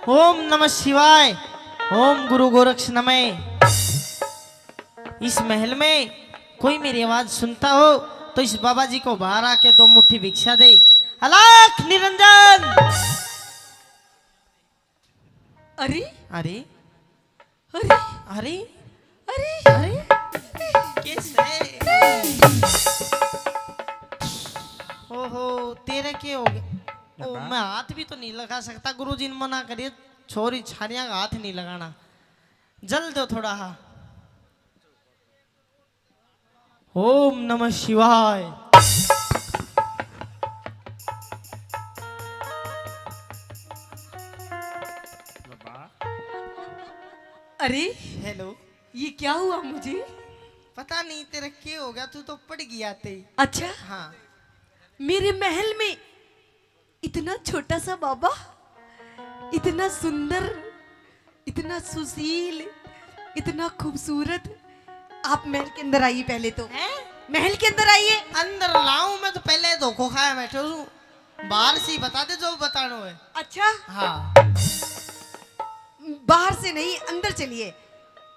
ओम नमः शिवाय। ओम गुरु गोरक्ष नमः। इस महल में कोई मेरी आवाज सुनता हो तो इस बाबा जी को बाहर आके 2 मुट्ठी भिक्षा दे। अलख निरंजन। अरे अरे अरे अरे अरे अरे कैसे? ओहो तेरे के हो गए? ओ मैं हाथ भी तो नहीं लगा सकता। गुरुजी ने मना करिए छोरी छारियां का हाथ नहीं लगाना। जल दो थोड़ा। हाँ ओम नमः शिवाय। अरे हेलो। ये क्या हुआ मुझे? पता नहीं तेरे के हो गया, तू तो पड़ गया थे। अच्छा हाँ मेरे महल में इतना छोटा सा बाबा, इतना सुंदर, इतना सुशील, इतना खूबसूरत। आप महल के अंदर आइए पहले तो। हैं? महल के अंदर आइए। अंदर लाऊं मैं तो पहले धोखो खाया बैठे हूँ। बाहर से ही बता दे जो बताना है। अच्छा हाँ बाहर से नहीं, अंदर चलिए।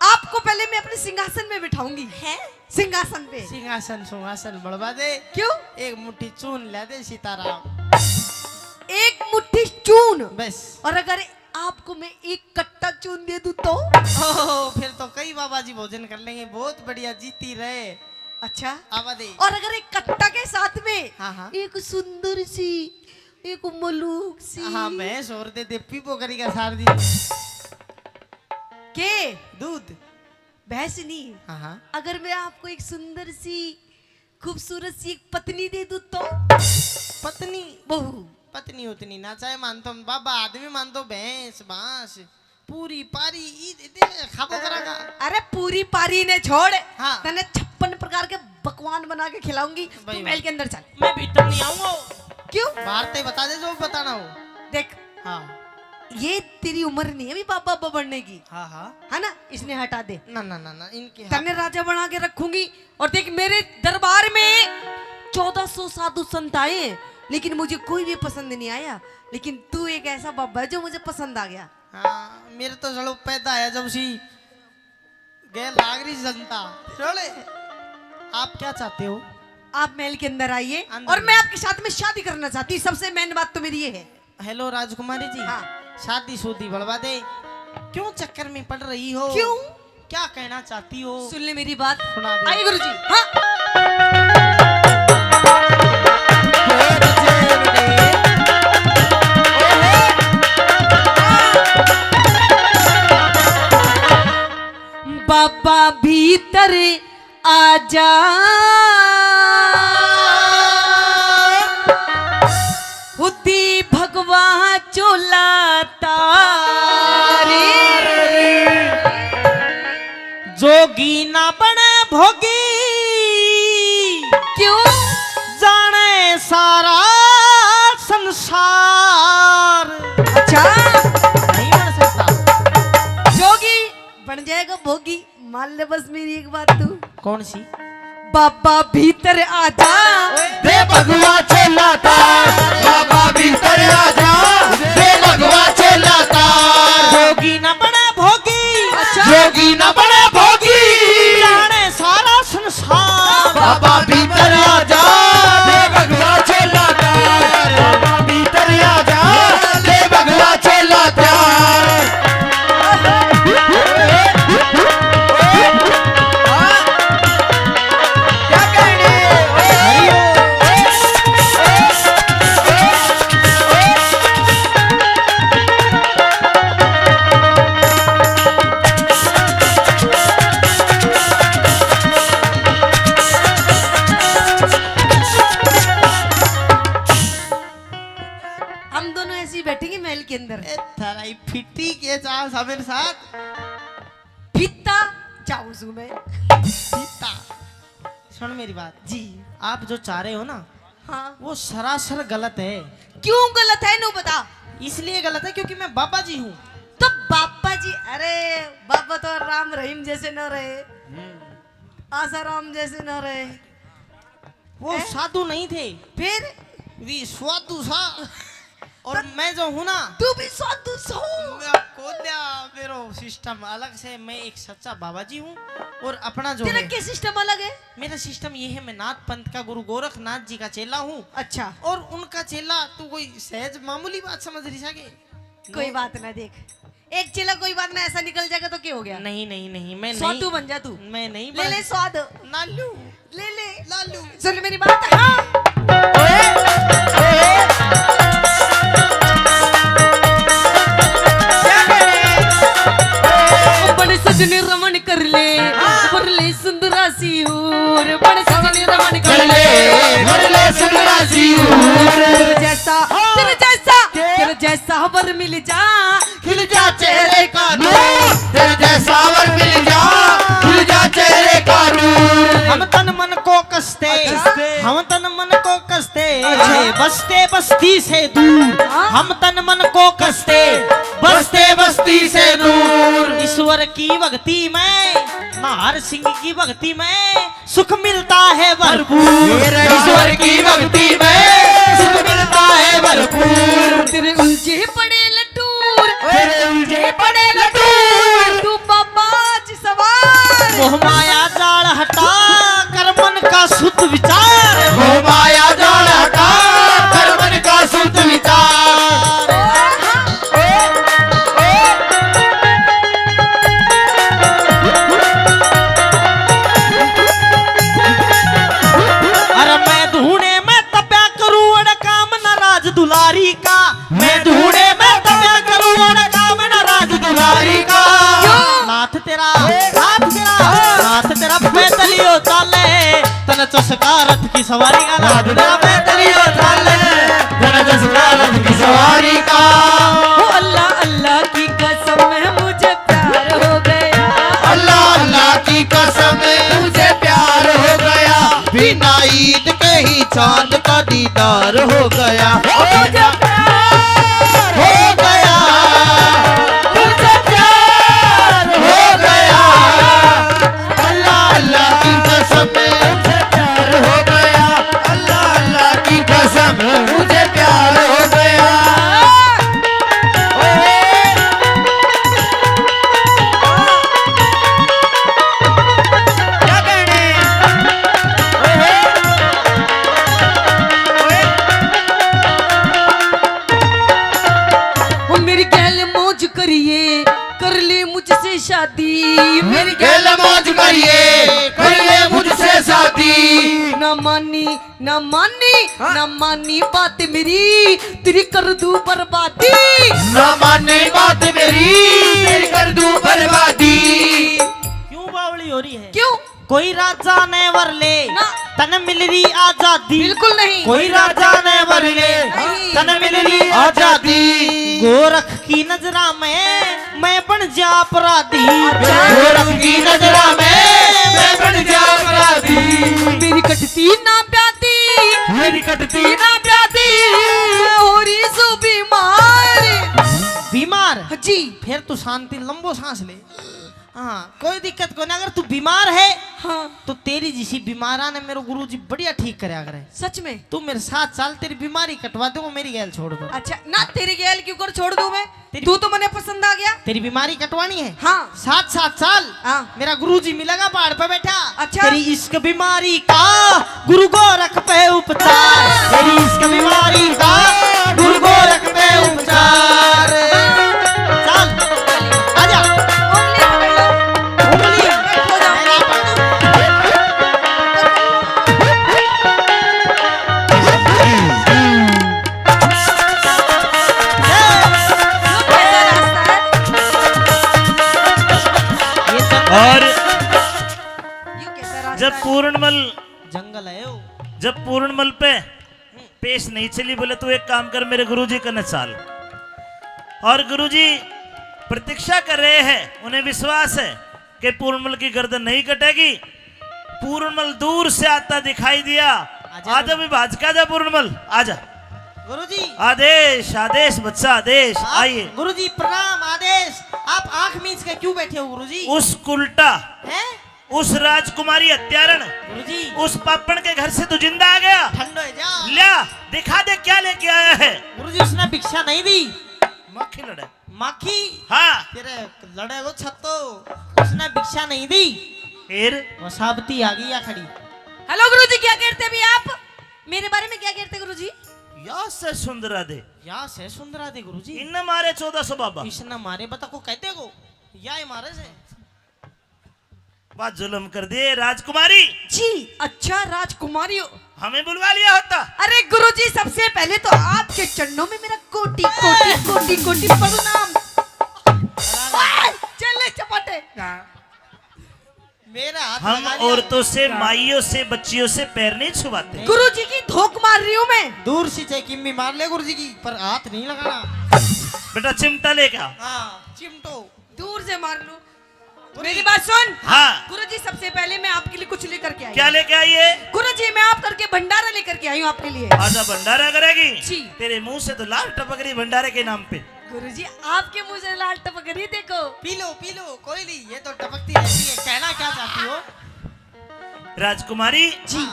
आपको पहले मैं अपने सिंहासन में बिठाऊंगी। है सिंहासन पे। सिंहासन सुहासन बढ़वा दे। क्यों? एक मुट्ठी चून ले दे सीताराम। एक मुट्ठी चून? बस। और अगर आपको मैं एक कट्टा चून दे दूं तो? ओह, फिर तो कई बाबा जी भोजन कर लेंगे। बहुत बढ़िया, जीती रहे। अच्छा आवा दे। और अगर एक कट्टा के साथ में हाँ। एक सुंदर सी, एक मलूक सी। हाँ भैंस और दे पीपो करेगा सार दी के दूध। भैंस नहीं। हाँ अगर मैं आपको एक सुंदर सी, खूबसूरत सी एक पत्नी दे दूं तो? पत्नी बहू। पत्नी उतनी ना चाहे मानतो हम बाबा, आदमी मानतो भैंस बांस पूरी पारी खाबो करागा। अरे पूरी पारी ने छोड़। हाँ। तने 56 प्रकार के पकवान बना के खिलाऊंगी। भाई तू महल के अंदर चल। मैं भीतर नहीं आऊंगा। क्यों? बाहर ते बता दे जो बताना हो। देख हाँ ये तेरी उम्र नहीं है अभी बाबा बाबा बनने की, हाँ है ना? इसने हटा दे। ना ना ना ना इनके तने राजा बना के रखूंगी। और देख मेरे दरबार में 1400 साधु संत आए, लेकिन मुझे कोई भी पसंद नहीं आया। लेकिन तू एक ऐसा बाबा है जो मुझे पसंद आ गया। हाँ मेरे तो जड़ो पैदा है जब सी गए लाग रही जनता। चले आप क्या चाहते हो? आप महल के अंदर आइए अंदर और मैं आपके साथ में शादी करना चाहती हूँ। सबसे मेन बात तो मेरी ये है। हेलो राजकुमारी जी। हाँ। शादी शुदी बढ़वा दे। क्यों चक्कर में पड़ रही हो? क्यों? क्या कहना चाहती हो? सुन ले मेरी बात। सुना दे। आइए गुरुजी। हाँ बाबा भीतर आजा, हुदी भगवा चोला तारी। जोगी ना बने भोगी, क्यों? जाने सारा संसार। अच्छा नहीं बन सकता। जोगी बन जाएगा भोगी। मान ले बस मेरी एक बात तू। कौन सी? बाबा भीतर आजा, दे भगवा चलाता बाबा भीतर आजा, दे भगवा चलाता जोगी ना बने भोगी। अच्छा। जोगी न बने भोगी, जाने सारा संसार। बाबा भीतर आजा, दे भगवा चलाता बाबा भीतर आजा, दे भगवा चलाता। क्या कहने? हम दोनों ऐसे ही बैठेंगे महल के अंदर। ए थारा फिट्टी के चाह सबेर साथ फित्ता जाऊं सू मैं। फिट्टा। सुन मेरी बात जी। आप जो चाह रहे हो ना हाँ वो सरासर गलत है। क्यों गलत है? नो बता। इसलिए गलत है क्योंकि मैं बाबा जी हूँ। तो बाबा जी, अरे बाबा तो राम रहीम जैसे न रहे, आसाराम जैसे न रहे। वो साधु नहीं थे, फिर वी स्वादु सा। और मैं जो हूँ ना, तू भी साधु सो। सिस्टम अलग से, मैं एक सच्चा बाबा जी हूँ और अपना जो तेरा है क्या सिस्टम अलग है? मेरा सिस्टम ये है, मैं नाथ पंथ का गुरु गोरखनाथ जी का चेला हूँ अच्छा, और उनका चेला तू कोई सहज मामूली बात समझ रही सके? कोई बात ना, देख एक चिल्ला कोई बात ना, ऐसा निकल जाएगा तो क्या हो गया? नहीं नहीं नहीं, मैं स्वाद नहीं, तू बन जा तू। मैं नहीं ले ले स्वाद, नालू ले ले लालू। सुन मेरी बात। हाँ बड़े सजने रमन कर ले, कर ले सुंदरा सी हूर, बड़े सजने रमन कर ले, सुंदरा सी तेरे जैसा तेरे जैसा वर मिल जा, खिल जा चेहरे का नूर, तेरे जैसा वर मिल जा, खिल जा चेहरे का नूर। हम तन मन को कसते, हम तन मन को कसते, बसते बस्ती से दूर, हम तन मन को कसते बसते बस्ती से दूर, ईश्वर की भक्ति में, नाहर सिंह की भक्ति में सुख मिलता है भरपूर, ईश्वर की भक्ति में सुख मिलता है भरपूर। तेरे उलझे पड़े लटूर, तेरे उलझे पड़े लटूर, तू बाबा जी सवार, मोह माया जाल हटा कर मन का शुद्ध विचार, वो माया जाल हटा कर मन का शुद्ध विचार। अरे मैं ढूंढे मैं तप्या करूं अड़ काम नाराज दुलारी का, मैं ढूंढे मैं तप्या करूं अड़ काम नाराज दुलारी का। नाथ तेरा नाथ तेरा पैदलियो चाले, तन चसका रथ की सवारी का, नाथ तेरा पैदलियो चाले, तेरा जसका रथ की सवारी का। ओ अल्लाह अल्लाह की कसम है मुझे प्यार हो गया, अल्लाह अल्लाह की कसम मुझे प्यार हो गया, बिना ईद के ही चांद का दीदार हो गया। मुझे प्यार हो गया, मुझे प्यार हो गया, अल्लाह अल्लाह की कसम मुझे प्यार हो गया, अल्लाह अल्लाह की कसम मुझे प्यार हो गया। क्या कहने? ओ मेरी गैल मौज करिए, कर ले मुझसे शादी, मेरी खेल मौज करिए, करिए मुझसे शादी। ना मानी ना मानी ना मानी बात मेरी, तेरी कर दूं बर्बादी, ना माने बात मेरी, तेरी कर दूं बर्बादी। क्यों बावली हो रही है? क्यों? कोई राजा ने वर ले ना। तन मिल रही आजादी, बिल्कुल नहीं। कोई राजा ने वर ले नहीं। तन मिल रही आजादी, गोरख की नजरा में मैं बन जा अपराधी, गोरख की नजरा में मैं बन जा अपराधी। मेरी कटती ना प्याती, मेरी कटती ना प्याती, हो रही सो बीमार। बीमार जी फिर तू शांति लंबो सांस ले। हाँ कोई दिक्कत को ना, अगर तू बीमार है हाँ तो तेरी जिसी बीमारा ने मेरे गुरुजी बढ़िया ठीक करे करे। सच में? तू मेरे साथ चल, तेरी बीमारी कटवा दूंगा, मेरी गैल छोड़ दो। अच्छा ना, तेरी गैल क्यों कर छोड़ दूं मैं? तेरी- तू तो मने पसंद आ गया। तेरी बीमारी कटवानी है? हाँ साथ साथ चल। हाँ। मेरा गुरुजी मिलेगा पहाड़ पे बैठा। अच्छा। तेरी इश्क बीमारी का गुरु गोरख पे उपचार, तेरी इश्क बीमारी का गुरु गोरख पे उपचार। चल आजा। उंगली पकड़ लो। उंगली हो जाओ। मैं ना पकड़ूं। कैसा रास्ता है? ये जंगल- और ये कैसा रास्ता जब है? पूर्णमल जंगल है वो। जब पूर्णमल पे पेश नहीं चली, बोले तू एक काम कर, मेरे गुरुजी का न चाल। और गुरुजी प्रतीक्षा कर रहे हैं, उन्हें विश्वास है कि पूर्णमल की गर्दन नहीं कटेगी। पूर्णमल दूर से आता दिखाई दिया। आजा आजा भी भाज का, आजा पूर्णमल आजा। गुरुजी आदेश आदेश बच्चा आदेश, आइए। गुरुजी प्रणाम। आदेश। आप आंख मीच के क्यों बैठे हो गुरुजी? उस उल्टा हैं उस राजकुमारी हत्यारण, गुरुजी उस पापड़ के घर से तू जिंदा आ गया। ठंडो है जा। लिया दिखा दे क्या लेके आया है। गुरुजी उसने भिक्षा नहीं दी, मक्खी लड़े माखी हाँ तेरे लड़े वो छत्तो उसने भिक्षा नहीं दी, फिर वो साबती आ गई या खड़ी। हेलो गुरुजी, क्या कहते हैं भी आप मेरे बारे में? क्या कहते हैं गुरुजी? या से सुंदरा दे या से सुंदरा दे गुरुजी, इन मारे 1400 बाबा इसने मारे बता को कहते को या ही मारे से बात जुल्म कर दिए राजकुमारी, जी अच्छा, राजकुमारी हो। हमें बुलवा लिया होता। अरे गुरुजी, सबसे पहले तो आपके चरणों में मेरा कोटि कोटि कोटि कोटि प्रणाम। चल चपाटे। मेरा हाथ हम लगा लिया। औरतों से, माइयों से, बच्चियों से पैर नहीं छुपाते। गुरुजी की धोख मार रही हूँ मैं। दूर से चाहे किम्मी मार ले गुरुजी की, पर हाथ नहीं लगाना। बेटा चिमटा लेके आओ। हाँ चिमटो। दूर से मार लूं। मेरी बात सुन। हाँ गुरुजी, सबसे पहले मैं आपके लिए कुछ लेकर के आई क्या हूँ। लेके आई है? गुरुजी, मैं आप करके भंडारा लेकर के आई हूँ आपके लिए। आजा भंडारा करेगी? जी। तेरे मुंह से तो लाल टपक रही भंडारे के नाम पे। गुरुजी, आपके मुंह से लाल टपक रही, देखो। पी लो कोई नहीं, ये तो टपकती रहती है। कहना क्या चाहती हो? राजकुमारी जी।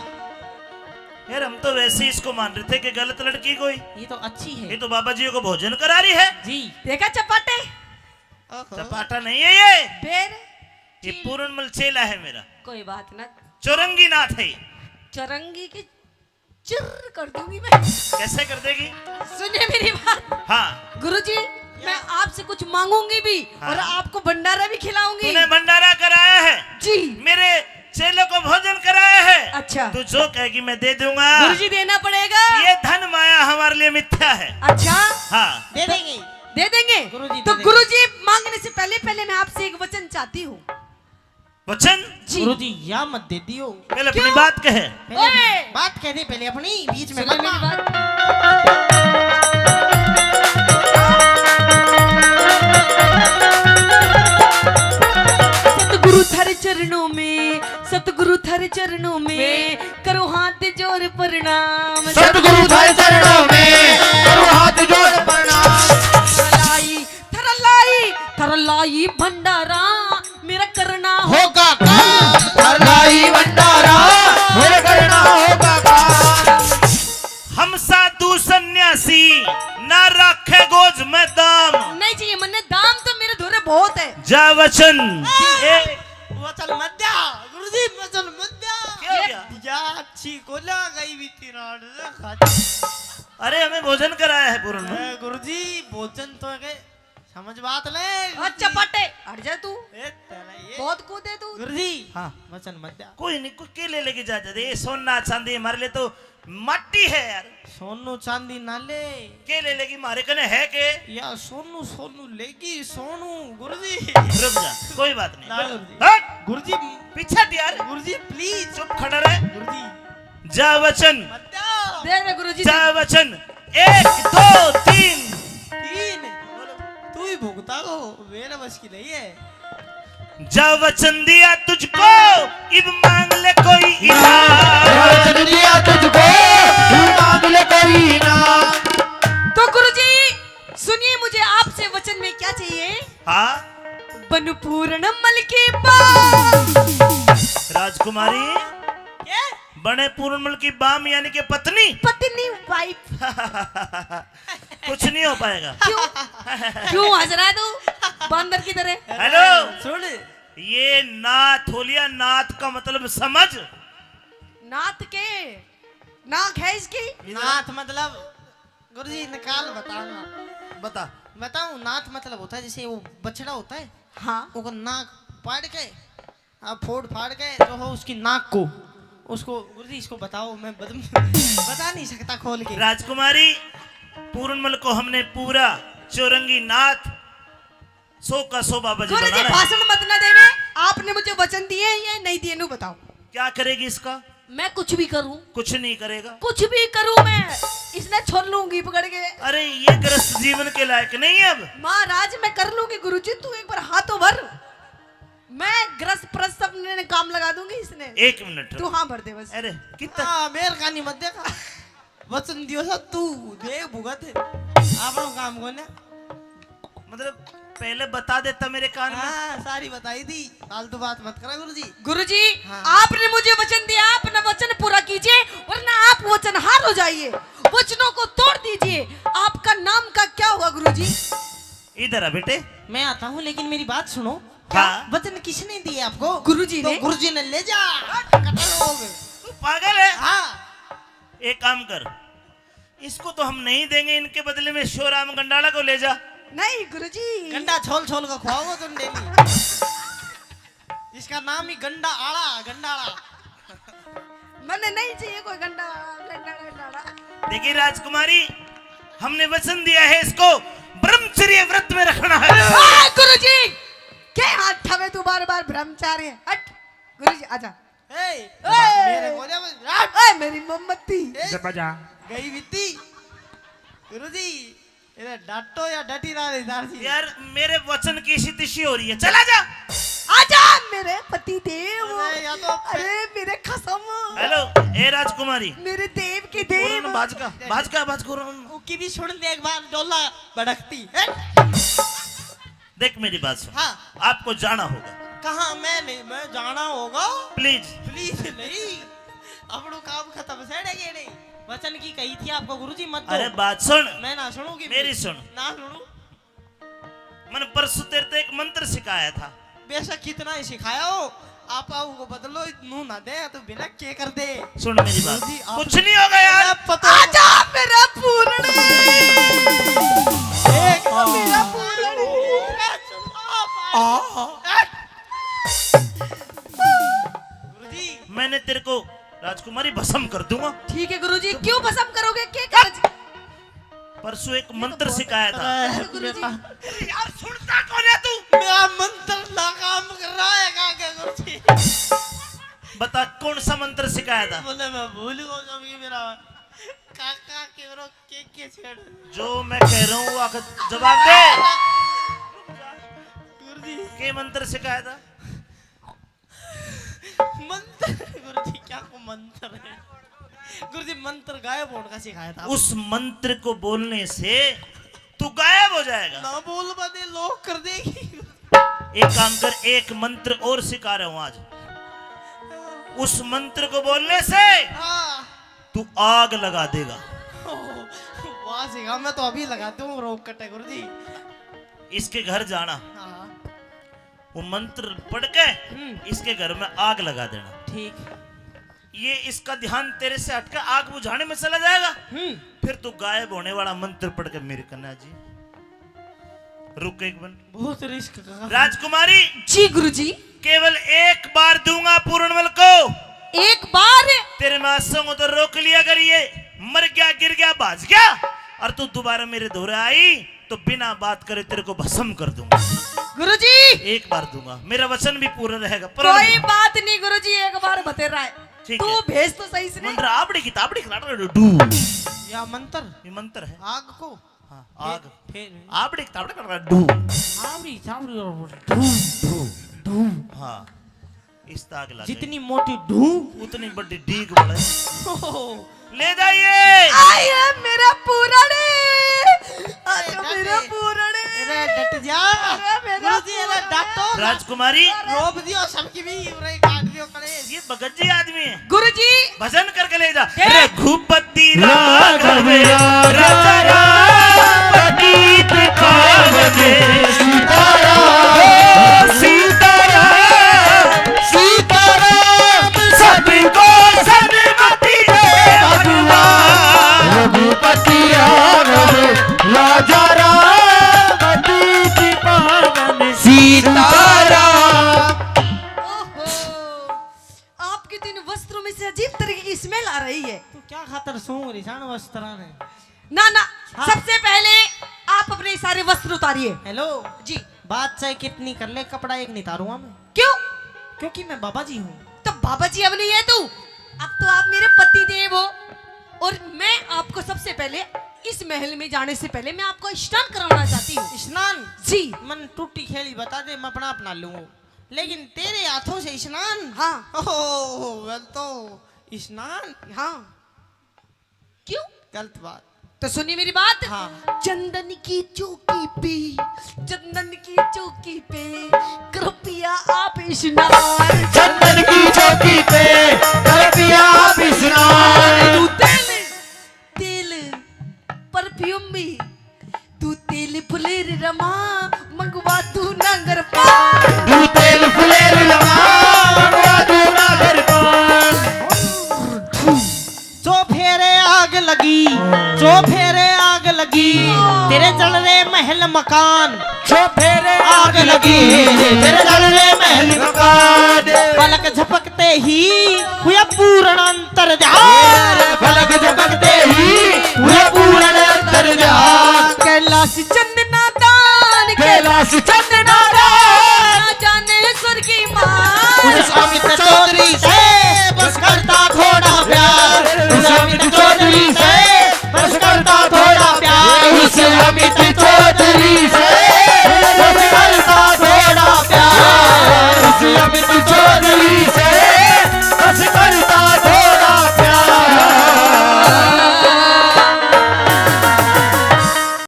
यार हम तो वैसे ही इसको मान रहे थे कि गलत लड़की कोई, ये तो अच्छी ये है तो बाबा जी को भोजन करा रही है। जी। देखा चपाटे? चपाटा नहीं है ये फिर ये पूर्णमल चेला है मेरा, कोई बात ना, चौरंगी नाथ है। चरंगी की चिर कर दूंगी मैं। कैसे कर देगी? सुनिए मेरी बात हाँ गुरुजी, मैं आपसे कुछ मांगूंगी भी हाँ। और आपको भंडारा भी खिलाऊंगी। तूने भंडारा कराया है, जी। मेरे चेलों को भोजन कराया है। अच्छा। तू जो कहेगी मैं दे दूंगा। गुरुजी, देना पड़ेगा। ये धन माया हमारे लिए मिथ्या है। अच्छा, हाँ दे देंगे। दे देंगे। गुरुजी, तो दे देंगे। गुरुजी, मांगने से पहले मैं आपसे एक वचन चाहती हूँ। वचन जी। गुरुजी या मत दे दियो। पहले अपनी क्यों? बात कहे। पहले ओए! बात कह दे, पहले अपनी बीच में सुनो मत मेरी मार। बात। सतगुरु थारे चरणों में, सतगुरु थारे चरणों में करो हाथ जोड़ प्रणाम। सतगुरु थारे चरणों में करो हाथ जोड़ प्रणाम। थरलाई थरलाई थरलाई भंडारा मेरा करना हो। होगा काम हरलाई भंडारा मेरे करना होगा काम। हम साधु सन्यासी ना रखे गोज में दाम। नहीं चाहिए मन्ने, दाम तो मेरे धोरे बहुत है। जा वचन वचन मत दिया गुरुजी, वचन मत दिया। क्या हो गया? या अच्छी को गई भी तिराड़। अरे हमें भोजन कराया है पूर्ण। गुरुजी भोजन तो है, समझ बात ले। अच्छा पटे हट जा तू, ए, तेरा ये। बहुत कूदे तू। गुरुजी हाँ वचन मत दिया। कोई नहीं, कोई केले लेके जा दे। सोना चांदी हमारे लिए तो मट्टी है यार। सोनू चांदी ना ले, केले लेगी मारे कने है के? या सोनू सोनू लेगी सोनू। गुरुजी रुक जा, कोई बात ना नहीं। गुरुजी। हट! गुरुजी पीछे हट यार, गुरुजी प्लीज। चुप खड़ा रहे। गुरुजी जा वचन, मत दिया। दे दे गुरुजी। जा वचन। 1 2 3 तीन तू ही भुगता हो, मेरे बस की नहीं है। जा वचन दिया तुझको, इब मांग ले कोई इनाम। वचन दिया तुझको मांग ले कोई इनाम। तो गुरुजी सुनिए, मुझे आपसे वचन में क्या चाहिए? हाँ बन पूर्णमल की बात। राजकुमारी, क्या? बड़े पूर्णमल की बाम यानी कि पत्नी। पत्नी वाइफ। कुछ नहीं हो पाएगा। क्यों क्यों हंस रहा है तू बंदर की तरह? हेलो, सुन ये नाथ हो लिया, नाथ का मतलब समझ। नाथ के नाक है इसकी। नाथ मतलब गुरुजी निकाल बताऊंगा। बता। बताऊं नाथ मतलब होता है जैसे वो बछड़ा होता है, हाँ। वो नाक फाड़ के फोड़ फाड़ के जो हो उसकी नाक को, उसको गुरुजी इसको बताओ, मैं बता नहीं सकता खोल के। राजकुमारी, पूर्णमल को हमने पूरा चौरंगी नाथ 100 का 100 बाबा जी गुरुजी बनाना है। भाषण मत ना देवे। आपने मुझे वचन दिए या नहीं दिए, नु बताओ। क्या करेगी इसका? मैं कुछ भी करूं, कुछ नहीं करेगा। कुछ भी करूं मैं, इसने छोड़ लूंगी पकड़ के। अरे ये गृहस्थ जीवन के लायक नहीं है अब। महाराज मैं कर लूंगी गुरुजी, तू एक बार हाथों भर, मैं ग्रस प्रस अपने काम लगा दूंगी इसने। 1 मिनट तू हाँ भर दे बस। अरे कितना हाँ मेर कहानी मत देखा, वचन दियो सा तू दे भुगत आपनो काम को ने। मतलब पहले बता देता मेरे कान में। हाँ सारी बताई थी, फालतू बात मत करा गुरुजी। गुरुजी हाँ। आपने मुझे वचन दिया, अपना वचन पूरा कीजिए वरना आप वचनहार हो जाइए, वचनों को तोड़ दीजिए। आपका नाम का क्या होगा गुरुजी? इधर आ बेटे। मैं आता हूँ, लेकिन मेरी बात सुनो। हाँ। वचन किसने दिए आपको? गुरुजी तो ने। गुरुजी ने ले जा। कटल हो गए। तू पागल है? हाँ। एक काम कर, इसको तो हम नहीं देंगे, इनके बदले में शिवराम गंडाला को ले जा। नहीं गुरुजी। गंडा छोल छोल का खुआओगे तुम डेली। इसका नाम ही गंडा आड़ा, गंडाला। मैंने नहीं चाहिए कोई गंडा गंडा गंडा। देखिए राजकुमारी, हमने वचन दिया है इसको ब्रह्मचर्य व्रत में रखना है। गुरुजी क्या हाथ ठवे तू बार बार ब्रह्मचारी हट। गुरुजी आजा। मेरे बोले ओए मेरी मोमबत्ती गई बीती। गुरुजी इधर डांटो या डटी ना रे दारसी। यार मेरे वचन की तिशी हो रही है, चला जा। आजा मेरे पति देव। अरे या तो अरे मेरे कसम। हेलो ए राजकुमारी, मेरे देव की देव। बाज को उकी भी सुन दे एक बार, डोला भड़कती है। देख मेरी बात सुन। हाँ। आपको जाना होगा। कहाँ? मैं जाना होगा। प्लीज प्लीज नहीं, अपनो काम खत्म सेड़ेगे नहीं। वचन की कही थी आपको गुरुजी मत दो। अरे बात सुन, मैं ना सुनूंगी। मेरी सुन। ना सुनू। मैंने परसों तेरे को एक मंत्र सिखाया था। बेशक कितना ही सिखाया हो, आप को बदलो नू ना दे तो बिना के कर दे। सुन मेरी बात, गुरुजी, आप- कुछ नहीं होगा यार। पता आजा मेरा पूर्ण। एक मेरा पूर्ण। गुरुजी मैंने तेरे को राजकुमारी भस्म कर दूंगा। ठीक है गुरुजी, क्यों भस्म करोगे? क्या कर? परसों एक मंत्र सिखाया था। गुरुजी यार सुनता कौन है तू? मेरा मंत्र नाकाम कर रहा है। क्या गुरुजी? बता कौन सा मंत्र सिखाया था? बोले मैं भूल गया कभी। मेरा काका के बरो के छेड़। जो मैं कह रहा हूँ वो आकर जवाब दे। गुरुजी के मंत्र सिखाया था? मंत्र। गुरुजी क्या को मंत्र है? गुरुजी मंत्र गायब होने का सिखाया था। उस मंत्र को बोलने से तू गायब हो जाएगा। ना बोल बदे लोग कर देगी। एक काम कर, एक मंत्र और सिखा रहा हूं आज। उस मंत्र को बोलने से हाँ। तू आग लगा देगा। वाह सिखा, मैं तो अभी लगाती हूँ रोक कटे। गुरुजी इसके घर जाना, हाँ। वो मंत्र पढ़ के इसके घर में आग लगा देना। ठीक। ये इसका ध्यान तेरे से हटकर आग बुझाने में चला जाएगा। फिर तू गायब होने वाला मंत्र पढ़ के मेरे कन्या जी रुक एक मिनट। बहुत रिस्क का। राजकुमारी जी गुरुजी। केवल एक बार दूंगा पूर्णमल को। एक बार? तेरे मासों को तो रोक लिया, अगर ये मर गया, गिर गया, भाज गया और तू दोबारा मेरे दोहरे आई तो बिना बात करे तेरे को भस्म कर दूंगा। गुरुजी एक बार दूंगा, मेरा वचन भी पूरा रहेगा। कोई बात नहीं गुरुजी, एक बार बतेरा है। ठीक तू है। भेज तो सही से। मंत्र आपड़ी किताबड़ी खिलाड़ा डू। या मंत्र ये मंत्र है। आग को। हाँ, आग फिर आपड़ी किताबड़ी खिलाड़ा डू। चावड़ी चावड़ी और धूम। हाँ, इस ताग लगा जितनी मोटी धूम उतनी बड़ी डीग वाले ले जाइए। आई है मेरा पूरणे। आजा मेरा पूरणे। अरे डट जा। अरे मेरा गुरुजी अरे डांटो। राजकुमारी रोप दियो सबकी भी रे काट दियो कड़े। ये बगज्जी आदमी है, गुरुजी भजन करके ले जा। हे! रघुपति राघव राजा राम पतित पावने सीताराम सबको सन्मति दे भगवान। रघुपति राघव राजा राम पतित पावन सीताराम। ओहो, आपके तीन वस्त्रों में से अजीब तरीके की स्मेल आ रही है। तू क्या खातर सूंघ रही सान वस्त्रा ने? ना ना हाँ। सबसे पहले आप अपने सारे वस्त्र उतारिए। हेलो जी। बात चाहे कितनी कर ले, कपड़ा एक नहीं तारूंगा मैं, क्यों? क्योंकि मैं बाबा जी हूँ। तो बाबा जी अब नहीं है तू, अब तो आप मेरे पति देव हो। और मैं आपको सबसे पहले इस महल में जाने से पहले मैं आपको स्नान कराना चाहती हूँ। स्नान? जी मन टूटी खेली बता दे, मैं अपना अपना लूंगा, लेकिन तेरे हाथों से स्नान? हाँ ओह वेल तो स्नान हाँ। क्यों? गलत बात। तो सुनिए मेरी बात। हाँ। चंदन की चौकी पे, चंदन की चौकी पे कृपया आप स्नान। चंदन की चौकी पे कृपया विश्राम। तू तेल तेल परफ्यूम भी, तू तेल फुलेर रमा लगी तेरे जल रहे महल मकान जो फेरे आग लगी तेरे जल रहे महल मकान पलक झपकते ही हुआ पूर्ण अंतर ध्यान फलक झपकते ही हुए पूर्ण अंतर ध्यान कैलाश चंदना दान कैलाश चंदना ना जाने स्वर्ग की मां उस अमित चौधरी से